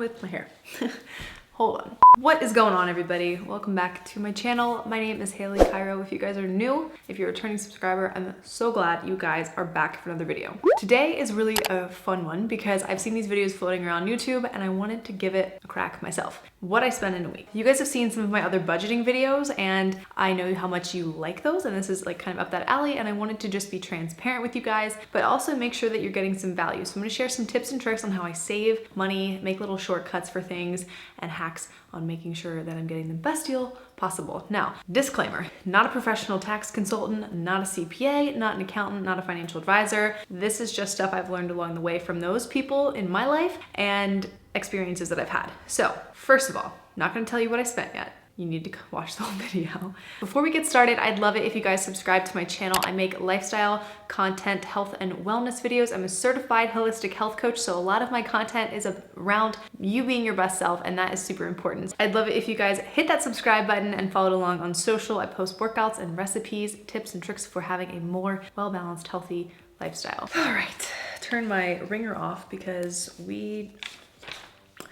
with my hair? Hold on. What is going on, everybody? Welcome back to my channel. My name is Haley Cairo. If you guys are new, if you're a returning subscriber, I'm so glad you guys are back for another video. Today is really a fun one because I've seen these videos floating around YouTube and I wanted to give it a crack myself. What I spend in a week. You guys have seen some of my other budgeting videos and I know how much you like those, and this is like kind of up that alley, and I wanted to just be transparent with you guys, but also make sure that you're getting some value. So I'm gonna share some tips and tricks on how I save money, make little shortcuts for things, and hacks on making sure that I'm getting the best deal possible. Now, disclaimer, not a professional tax consultant, not a CPA, not an accountant, not a financial advisor. This is just stuff I've learned along the way from those people in my life and experiences that I've had. So, first of all, not gonna tell you what I spent yet. You need to watch the whole video. Before we get started, I'd love it if you guys subscribe to my channel. I make lifestyle content, health and wellness videos. I'm a certified holistic health coach, so a lot of my content is around you being your best self, and that is super important. I'd love it if you guys hit that subscribe button and follow along on social. I post workouts and recipes, tips and tricks for having a more well-balanced, healthy lifestyle. All right, turn my ringer off because we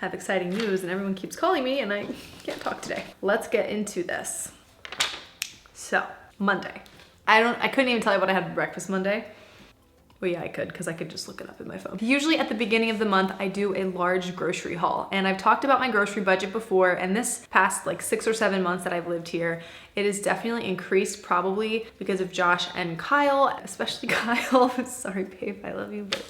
have exciting news and everyone keeps calling me and I can't talk today. Let's get into this. So, Monday. I couldn't even tell you what I had for breakfast Monday. Well, yeah, I could, because I could just look it up in my phone. Usually at the beginning of the month, I do a large grocery haul, and I've talked about my grocery budget before, and this past like 6 or 7 months that I've lived here, it has definitely increased, probably because of Josh and Kyle, especially Kyle. Sorry, babe, I love you, but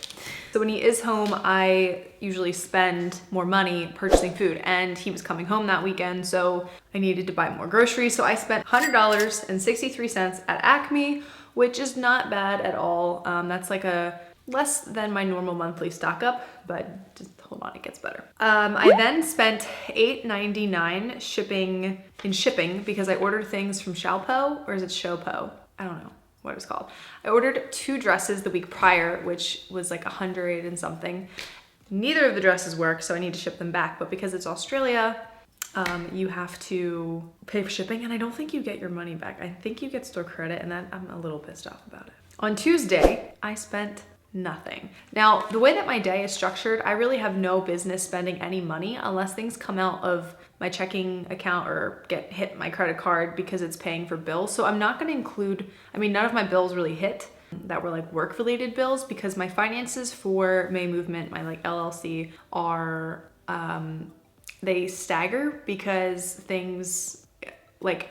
so when he is home, I usually spend more money purchasing food, and he was coming home that weekend, so I needed to buy more groceries. So I spent $100.63 at Acme, which is not bad at all. That's like a less than my normal monthly stock up, but just hold on, it gets better. I then spent $8.99 shipping because I ordered things from Xiaopo, or is it Showpo? I don't know what it was called. I ordered 2 dresses the week prior, which was like 100 and something. Neither of the dresses work, so I need to ship them back, but because it's Australia, you have to pay for shipping, and I don't think you get your money back. I think you get store credit, and that I'm a little pissed off about it. On Tuesday, I spent nothing. Now, the way that my day is structured, I really have no business spending any money unless things come out of my checking account or hit my credit card because it's paying for bills. So I'm not gonna include, none of my bills really hit that were like work-related bills because my finances for May Movement, my like LLC, are, they stagger because things, like,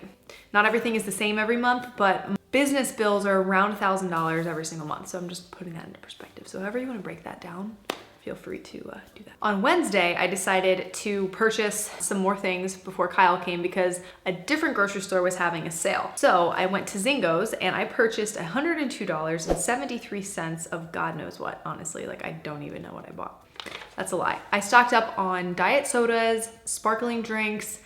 not everything is the same every month, but business bills are around $1,000 every single month. So I'm just putting that into perspective. So however you want to break that down, feel free to do that. On Wednesday, I decided to purchase some more things before Kyle came because a different grocery store was having a sale. So I went to Zingo's and I purchased $102.73 of God knows what, honestly. Like, I don't even know what I bought. That's a lie. I stocked up on diet sodas, sparkling drinks,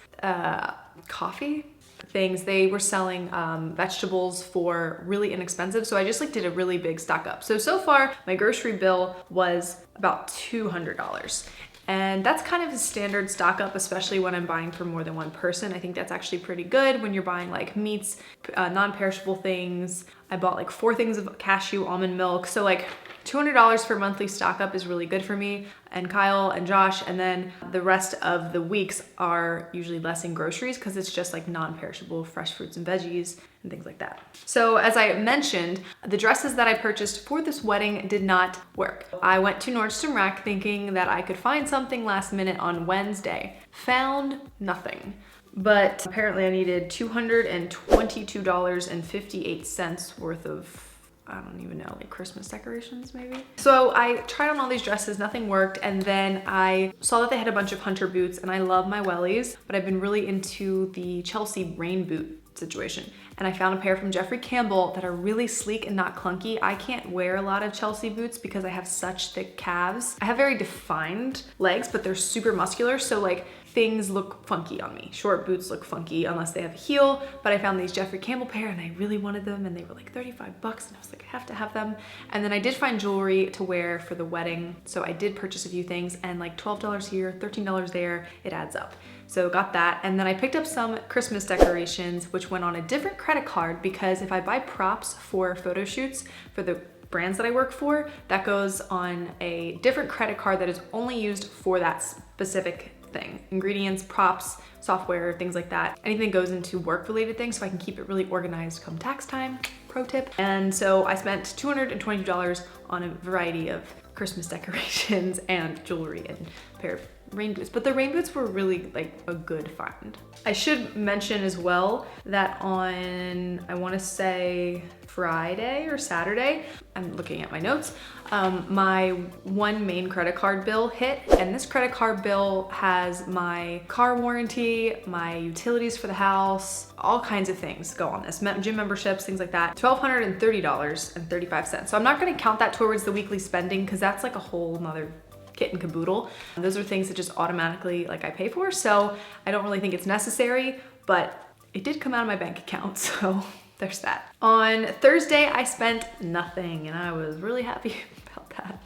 coffee things. They were selling vegetables for really inexpensive. So I just like did a really big stock up. So far my grocery bill was about $200. And that's kind of a standard stock up, especially when I'm buying for more than one person. I think that's actually pretty good when you're buying like meats, non-perishable things. I bought like 4 things of cashew almond milk. So like $200 for monthly stock up is really good for me and Kyle and Josh, and then the rest of the weeks are usually less in groceries because it's just like non-perishable fresh fruits and veggies and things like that. So as I mentioned, the dresses that I purchased for this wedding did not work. I went to Nordstrom Rack thinking that I could find something last minute on Wednesday. Found nothing. But apparently I needed $222.58 worth of, I don't even know, like Christmas decorations maybe. So I tried on all these dresses, nothing worked. And then I saw that they had a bunch of hunter boots, and I love my wellies, but I've been really into the Chelsea rain boot situation. And I found a pair from Jeffrey Campbell that are really sleek and not clunky. I can't wear a lot of Chelsea boots because I have such thick calves. I have very defined legs, but they're super muscular. So like things look funky on me. Short boots look funky unless they have a heel, but I found these Jeffrey Campbell pair and I really wanted them, and they were like 35 bucks, and I was like, I have to have them. And then I did find jewelry to wear for the wedding. So I did purchase a few things, and like $12 here, $13 there, it adds up. So got that. And then I picked up some Christmas decorations, which went on a different credit card because if I buy props for photo shoots for the brands that I work for, that goes on a different credit card that is only used for that specific thing. Ingredients, props, software, things like that. Anything goes into work-related things so I can keep it really organized come tax time, pro tip. And so I spent $222 on a variety of Christmas decorations and jewelry and a pair of rain boots, but the rain boots were really like a good find. I should mention as well that on, I wanna say Friday or Saturday, I'm looking at my notes, my one main credit card bill hit, and this credit card bill has my car warranty, my utilities for the house, all kinds of things go on this, gym memberships, things like that, $1,230.35. So I'm not gonna count that towards the weekly spending because that's like a whole nother kit and caboodle. Those are things that just automatically like I pay for, so I don't really think it's necessary, but it did come out of my bank account, so there's that. On Thursday, I spent nothing, and I was really happy about that.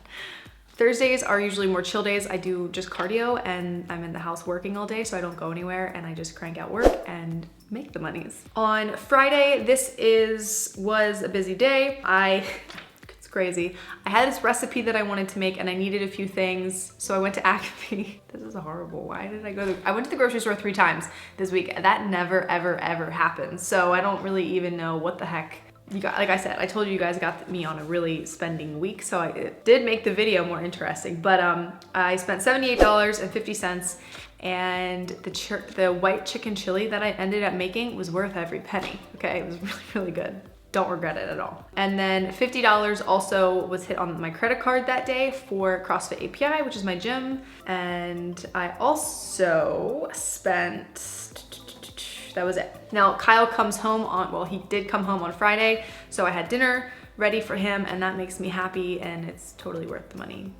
Thursdays are usually more chill days. I do just cardio, and I'm in the house working all day, so I don't go anywhere, and I just crank out work and make the monies. On Friday, was a busy day. It's crazy. I had this recipe that I wanted to make and I needed a few things. So I went to Acme. This is horrible. Why did I go? I went to the grocery store 3 times this week. That never, ever, ever happens. So I don't really even know what the heck you got. Like I said, I told you guys got me on a really spending week. So it did make the video more interesting, but I spent $78.50 and the white chicken chili that I ended up making was worth every penny. Okay, it was really, really good. Don't regret it at all. And then $50 also was hit on my credit card that day for CrossFit API, which is my gym. And I also spent, that was it. Now Kyle comes home he did come home on Friday. So I had dinner ready for him and that makes me happy and it's totally worth the money,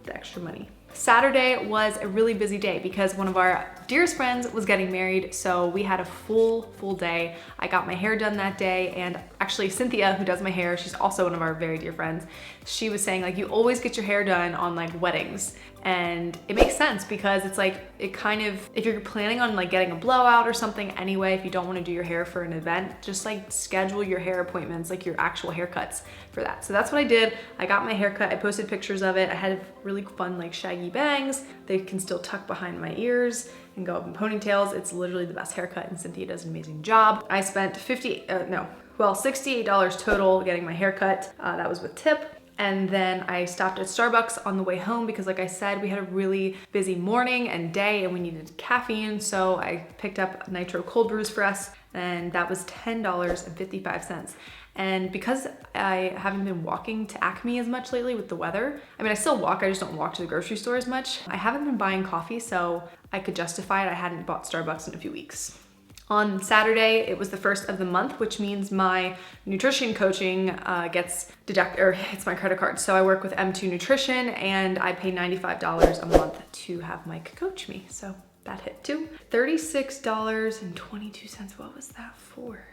the extra money. Saturday was a really busy day because one of our dearest friends was getting married, so we had a full day. I got my hair done that day, and actually Cynthia, who does my hair, she's also one of our very dear friends, she was saying like, you always get your hair done on like weddings. And it makes sense because it's like, it kind of, if you're planning on like getting a blowout or something anyway, if you don't want to do your hair for an event, just like schedule your hair appointments, like your actual haircuts for that. So that's what I did. I got my haircut, I posted pictures of it. I had really fun like shaggy bangs. They can still tuck behind my ears and go up in ponytails. It's literally the best haircut and Cynthia does an amazing job. I spent $68 total getting my haircut. That was with tip. And then I stopped at Starbucks on the way home because like I said, we had a really busy morning and day and we needed caffeine. So I picked up nitro cold brews for us and that was $10.55. And because I haven't been walking to Acme as much lately with the weather, I mean, I still walk, I just don't walk to the grocery store as much. I haven't been buying coffee, so I could justify it. I hadn't bought Starbucks in a few weeks. On Saturday, it was the first of the month, which means my nutrition coaching gets deducted, or hits my credit card. So I work with M2 Nutrition and I pay $95 a month to have Mike coach me. So that hit too. $36.22, what was that for?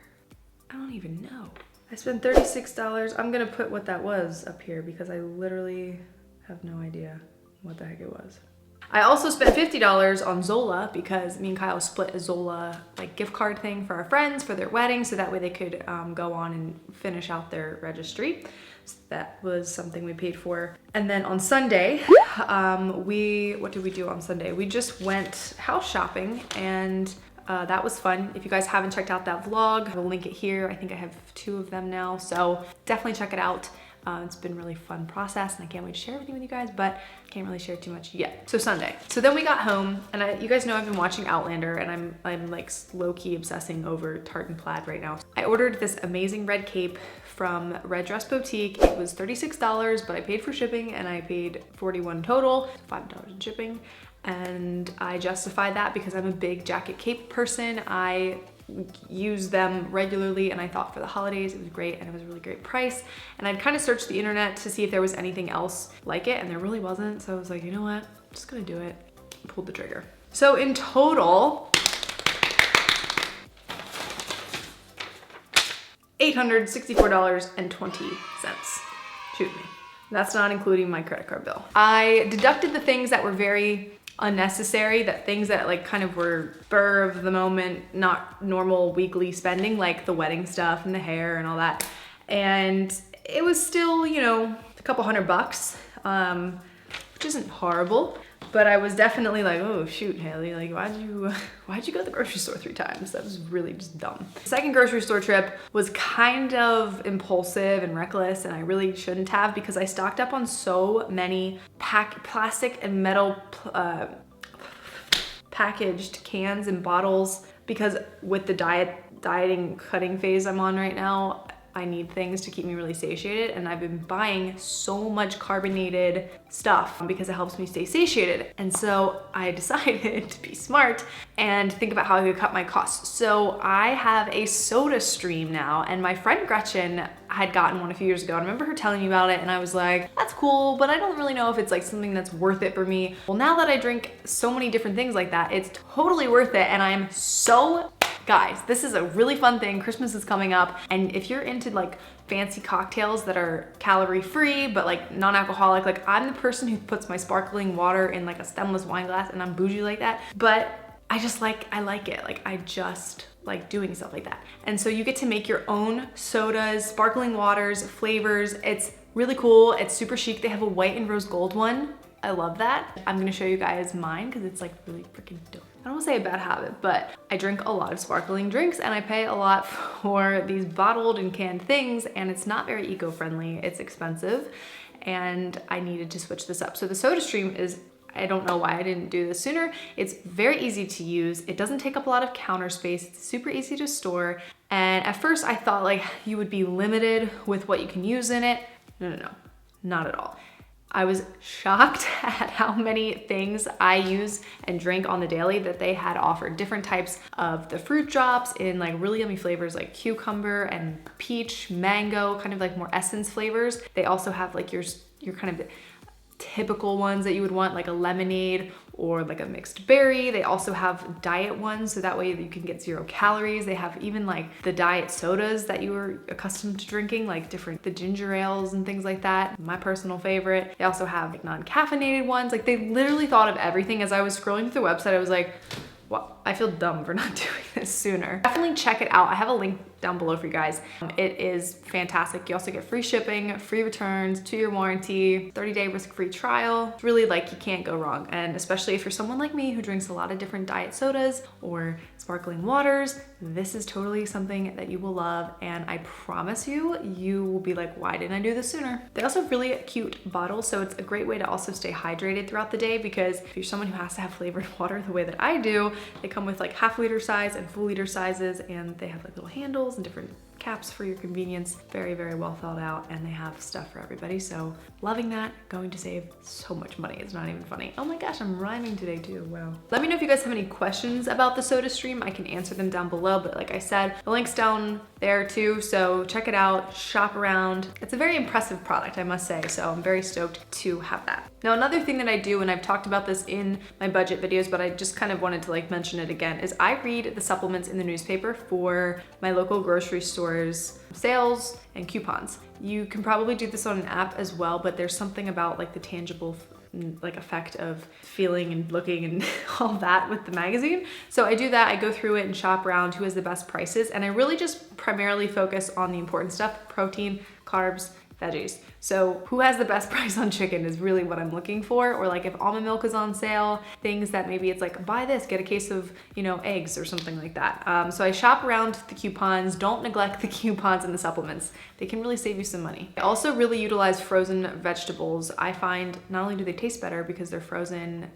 I don't even know. I spent $36. I'm gonna put what that was up here because I literally have no idea what the heck it was. I also spent $50 on Zola because me and Kyle split a Zola like gift card thing for our friends for their wedding, so that way they could go on and finish out their registry. So that was something we paid for. And then on Sunday, what did we do on Sunday? We just went house shopping and that was fun. If you guys haven't checked out that vlog, I'll link it here. I think I have 2 of them now, so definitely check it out. It's been a really fun process and I can't wait to share everything with you guys, but can't really share too much yet. So Sunday. So then we got home and you guys know I've been watching Outlander and I'm like low-key obsessing over tartan plaid right now. I ordered this amazing red cape from Red Dress Boutique. It was $36, but I paid for shipping and I paid $41 total, $5 in shipping. And I justified that because I'm a big jacket cape person. I use them regularly and I thought for the holidays it was great and it was a really great price. And I'd kind of searched the internet to see if there was anything else like it and there really wasn't. So I was like, you know what, I'm just gonna do it. I pulled the trigger. So in total, $864.20. Shoot me. That's not including my credit card bill. I deducted the things that were very unnecessary, that things that like kind of were spur of the moment, not normal weekly spending, like the wedding stuff and the hair and all that. And it was still, you know, a couple $100, which isn't horrible. But I was definitely like, oh shoot, Haley, like why'd you go to the grocery store 3 times? That was really just dumb. The second grocery store trip was kind of impulsive and reckless, and I really shouldn't have, because I stocked up on so many plastic and metal packaged cans and bottles, because with the dieting cutting phase I'm on right now, I need things to keep me really satiated, and I've been buying so much carbonated stuff because it helps me stay satiated. And so I decided to be smart and think about how I could cut my costs. So I have a SodaStream now, and my friend Gretchen had gotten one a few years ago. I remember her telling me about it, and I was like, that's cool, but I don't really know if it's like something that's worth it for me. Well, now that I drink so many different things like that, it's totally worth it, and I'm so... Guys, this is a really fun thing. Christmas is coming up, and if you're into like fancy cocktails that are calorie free but like non-alcoholic, like I'm the person who puts my sparkling water in like a stemless wine glass, and I'm bougie like that, but I like it. Like I just like doing stuff like that. And so you get to make your own sodas, sparkling waters, flavors. It's really cool. It's super chic. They have a white and rose gold one. I love that. I'm gonna show you guys mine because it's like really freaking dope. I don't wanna say a bad habit, but I drink a lot of sparkling drinks, and I pay a lot for these bottled and canned things, and it's not very eco-friendly. It's expensive, and I needed to switch this up. So the SodaStream is, I don't know why I didn't do this sooner. It's very easy to use. It doesn't take up a lot of counter space. It's super easy to store. And at first I thought like you would be limited with what you can use in it. No, not at all. I was shocked at how many things I use and drink on the daily that they had offered. Different types of the fruit drops in like really yummy flavors like cucumber and peach, mango, kind of like more essence flavors. They also have like your kind of typical ones that you would want, like a lemonade or like a mixed berry. They also have diet ones, so that way you can get 0 calories. They have even like the diet sodas that you were accustomed to drinking, like the ginger ales and things like that. My personal favorite. They also have like non-caffeinated ones. Like they literally thought of everything. As I was scrolling through the website, I was like, well, I feel dumb for not doing this sooner. Definitely check it out. I have a link down below for you guys. It is fantastic. You also get free shipping, free returns, 2-year warranty, 30-day risk-free trial. It's really like you can't go wrong. And especially if you're someone like me who drinks a lot of different diet sodas or sparkling waters, this is totally something that you will love. And I promise you, you will be like, why didn't I do this sooner? They also have really cute bottles. So it's a great way to also stay hydrated throughout the day, because if you're someone who has to have flavored water the way that I do, they come with like half-liter size and full-liter sizes, and they have like little handles and different caps for your convenience. Very, very well thought out, and they have stuff for everybody. So loving that, going to save so much money. It's not even funny. Oh my gosh, I'm rhyming today too, wow. Let me know if you guys have any questions about the SodaStream. I can answer them down below, but like I said, the link's down there too, so check it out, shop around. It's a very impressive product, I must say, so I'm very stoked to have that. Now, another thing that I do, and I've talked about this in my budget videos, but I just kind of wanted to like mention it again, is I read the supplements in the newspaper for my local grocery store's sales and coupons. You can probably do this on an app as well, but there's something about like the tangible like effect of feeling and looking and all that with the magazine. So I do that. I go through it and shop around who has the best prices, and I really just primarily focus on the important stuff: protein, carbs, veggies. So who has the best price on chicken is really what I'm looking for. Or like if almond milk is on sale, things that maybe it's like, buy this, get a case of, you know, eggs or something like that. So I shop around the coupons. Don't neglect the coupons and the supplements. They can really save you some money. I also really utilize frozen vegetables. I find not only do they taste better because they're frozen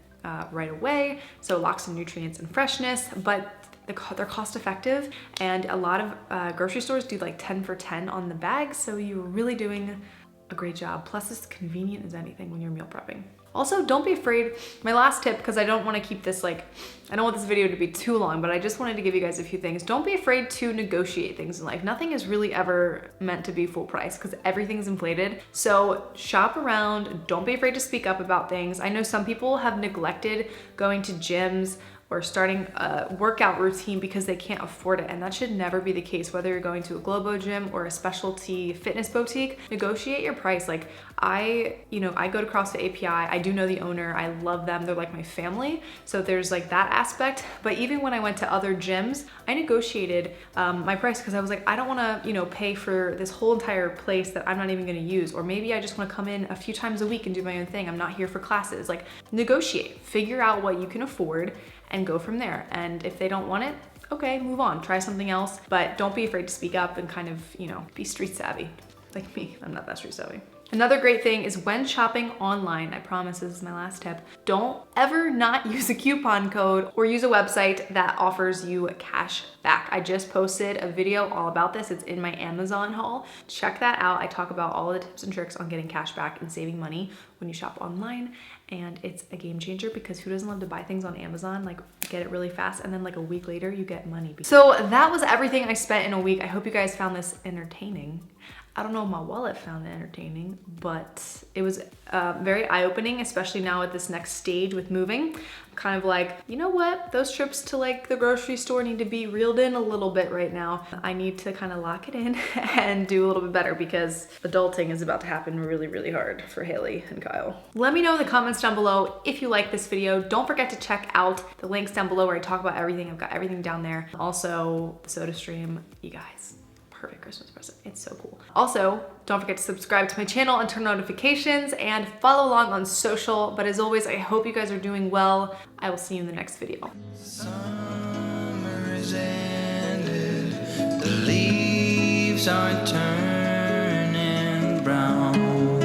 right away, so it locks in nutrients and freshness, but they're cost effective, and a lot of grocery stores do like 10 for 10 on the bag, so you're really doing a great job. Plus it's convenient as anything when you're meal prepping. Also, don't be afraid. My last tip, because I don't want to keep this like, I don't want this video to be too long, but I just wanted to give you guys a few things. Don't be afraid to negotiate things in life. Nothing is really ever meant to be full price because everything's inflated. So shop around. Don't be afraid to speak up about things. I know some people have neglected going to gyms or starting a workout routine because they can't afford it. And that should never be the case, whether you're going to a Globo gym or a specialty fitness boutique. Negotiate your price. Like I go to CrossFit API. I do know the owner. I love them. They're like my family. So there's like that aspect. But even when I went to other gyms, I negotiated my price because I was like, I don't want to, pay for this whole entire place that I'm not even going to use. Or maybe I just want to come in a few times a week and do my own thing. I'm not here for classes. Like negotiate, figure out what you can afford and go from there. And if they don't want it, okay, move on, try something else. But don't be afraid to speak up and kind of, be street savvy. Like me, I'm not that street savvy. Another great thing is when shopping online, I promise this is my last tip, don't ever not use a coupon code or use a website that offers you cash back. I just posted a video all about this. It's in my Amazon haul. Check that out. I talk about all the tips and tricks on getting cash back and saving money when you shop online. And it's a game changer because who doesn't love to buy things on Amazon, like get it really fast and then like a week later you get money. So that was everything I spent in a week. I hope you guys found this entertaining. I don't know if my wallet found it entertaining, but it was very eye-opening, especially now at this next stage with moving. I'm kind of like, you know what? Those trips to like the grocery store need to be reeled in a little bit right now. I need to kind of lock it in and do a little bit better because adulting is about to happen really, really hard for Haley and Kyle. Let me know in the comments down below if you like this video. Don't forget to check out the links down below where I talk about everything. I've got everything down there. Also, the SodaStream, you guys. Perfect Christmas present. It's so cool. Also, don't forget to subscribe to my channel and turn notifications and follow along on social. But as always, I hope you guys are doing well. I will see you in the next video. Summer is ended. The leaves are turning brown.